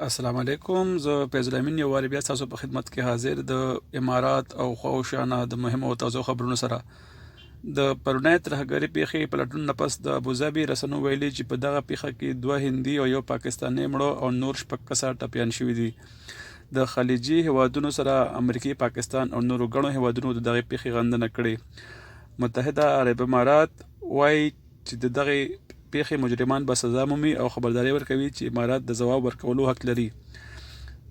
السلام علیکم. زه فیض الامین یو وارې بیا ستاسو په خدمت کې حاضر د امارات او خواوشانه د مهمو او تازه خبرونو سره. د پرونۍ ترهګرۍ پیښې پلټون نه پس د ابوظبي رسنیو ویلي چې په دغه پیښه کې 2 هندي او 1 پاکستاني مړه او نور 6 کسه ټپیان شوي دي. د خلیجي هیوادونو سره امریکا، پاکستان او نورو ګڼو هیوادونو د دغه پیښې غندنه کړې. متحده عرب امارات وایي چې د دغه پیښې مجرمان به سزا مومي او خبرداری ورکوي چې امارات د ځواب ورکولو حق لري.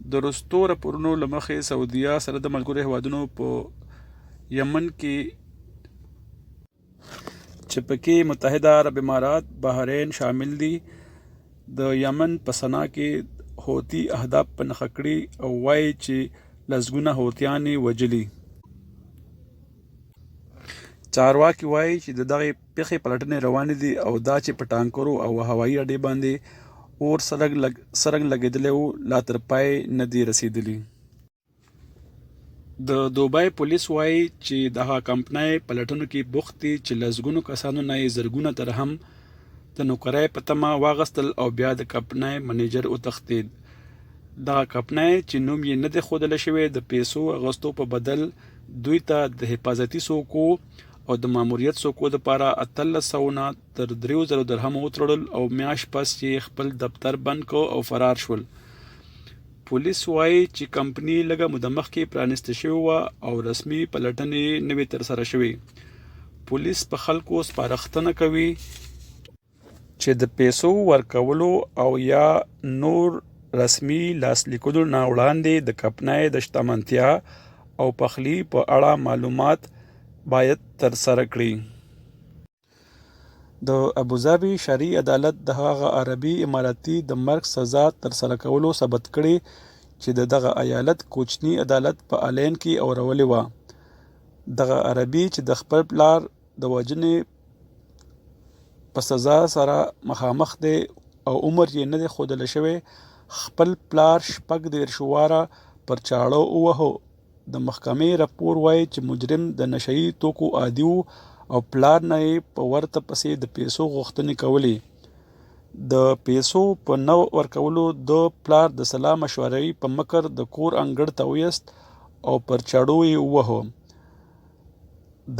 د وروستو راپورونو له مخې سعودیه سره د ملګرو هیوادونو په یمن کې چې پکې متحده عرب امارات، بحرین شامل دي، د یمن په سنا کې حوثي اهداف په نښه کړي او وایي چې لسګونه حوثیان یې وژلي. چارواکي وایي چې د دغې پیښې پلټنې روانې دي او دا چې په ټانکرو او هوایي اډې باندې اور سرنګ لګېدلی و لا تر پای نه دي رسېدلي. د دوبۍ پولیس وایي چې دغه کمپنۍ پلټنو کې بوخت دي چې لسګونو کسانو نه یې زرګونه تر هم د نوکرۍ په تمه واغستل او بیا د کمپنۍ منیجر وتښتېد. دغه کمپنۍ چې نوم یې نه دی ښودلی شوی د پیسو اخیستو په بدل دوی ته د حفاظتي څوکو او د ماموریت څوکو دپاره 1800 نه تر 3000 درهم وتړل او میاشت پس چې خپل دفتر بند کو او فرار شول. پولیس وایي چې کمپنۍ لږه موده مخکې پرانیسته شوې وه او رسمي پلټنې نه وې ترسره شوې. پولیس په خلکو سپارښتنه کوي چې د پیسو ورکولو او یا نور رسمي لاسلیکلو نه وړاندې د کمپنۍ د شتمنتیا او پخلي په اړه معلومات باید ترسره کړي. د ابوظبي شرعي عدالت د هغه عربي اماراتي د مرګ سزا ترسره کولو ثبت کړي چې د دغه ایالت کوچني عدالت په الین کې اورولې وه. دغه عربي چې د خپل پلار د وژنې په سزا سره مخامخ دی او عمر یې نه دی ښودلی شوی، خپل پلار 36 واره پر چاړه ووهه. د محکمې راپور وایي چې مجرم د نشه یي توکو عادي و او پلار نه یې په ورته پسې د پیسو غوښتنې کولې. د پیسو په نه ورکولو د پلار د سلا مشورې په مکر د کور انګړ ته ویست او پر چاړو یې ووهه.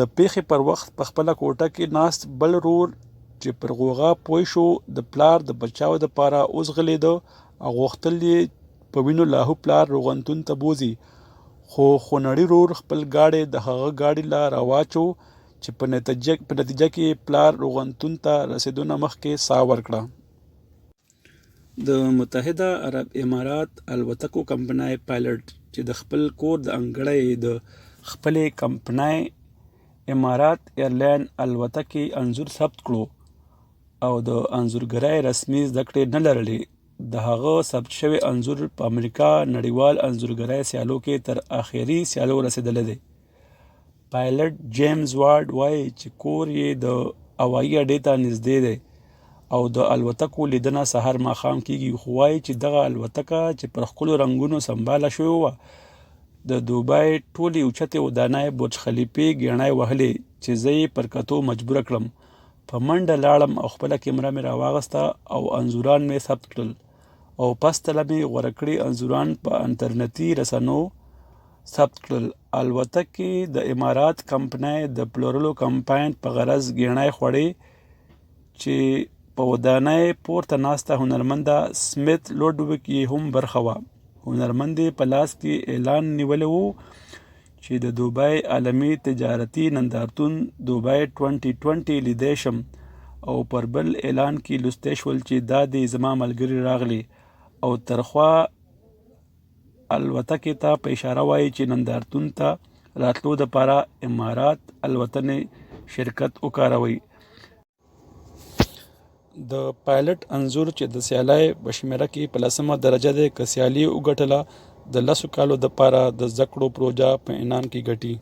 د پیښې پر وخت په خپله کوټه کې ناست بل ورور چې پر غوغا پوه شو د پلار د بچاو دپاره وځغلېده او غوښتل یې په وینو لاهو پلار روغتون ته بوځي، خو خونړي ورور خپل ګاډی د هغه ګاډي لا راواچو چې په نتیجه کې پلار روغتون ته رسېدو نه مخکې ساه ورکړه. د متحده عرب امارات الوتکو کمپنۍ پایلټ چې د خپل کور د انګړی د خپلې کمپنۍ امارات ایرلاین الوتکې انځور ثبت کړو او د انځورګرۍ رسمي زده کړې نه لرلې. د هغه ثبت شوی انځور په امریکا نړیوال انځورګرۍ سیالو کې تر اخري سیالو رسېدلی دی. پایلټ جیمز وارډ وایي چې کور یې د هوایي اډې ته نږدې دی او د الوتکو لیدنه سهار ماښام کیږي، خو وایي چې دغه الوتکه چې پر ښکلو رنګونو سمباله شوې وه د دوبۍ ټولې اوچتې ودانۍ برج خلیفې ګېڼۍ وهلې چې زه یې پر کتو مجبوره کړم. په منډه لاړم او خپله کیمره مې راواغسته او انځوران مې ثبت کړل او پسته مې غوره کړي انځوران په انټرنیټي رسنیو ثبت کړل. الوتکې د امارات کمپنۍ د پلورلو کمپاین په غرض ګېڼۍ خوړې چې په ودانۍ پورته ناسته هنرمنده سمیت لوډویک یې هم برخه وه. هنرمندې په لاس کې اعلان نیولی و چې د دوبۍ عالمي تجارتي نندارتون دوبۍ 2020 لیدی شم او پر بل اعلان کې لوستی شول چې دا دی زما ملګري راغلي او ترخوا الوتکې ته په اشاره وایي چې نندارتون ته راتلو دپاره امارات الوتنې شرکت وکاروئ. د پایلټ انځور چې د سیالۍ په شمیره کې په 10مه درجه دی، که سیالي وګټله د 10 کالو دپاره د زده کړو پروژه په عنان کې ګټي.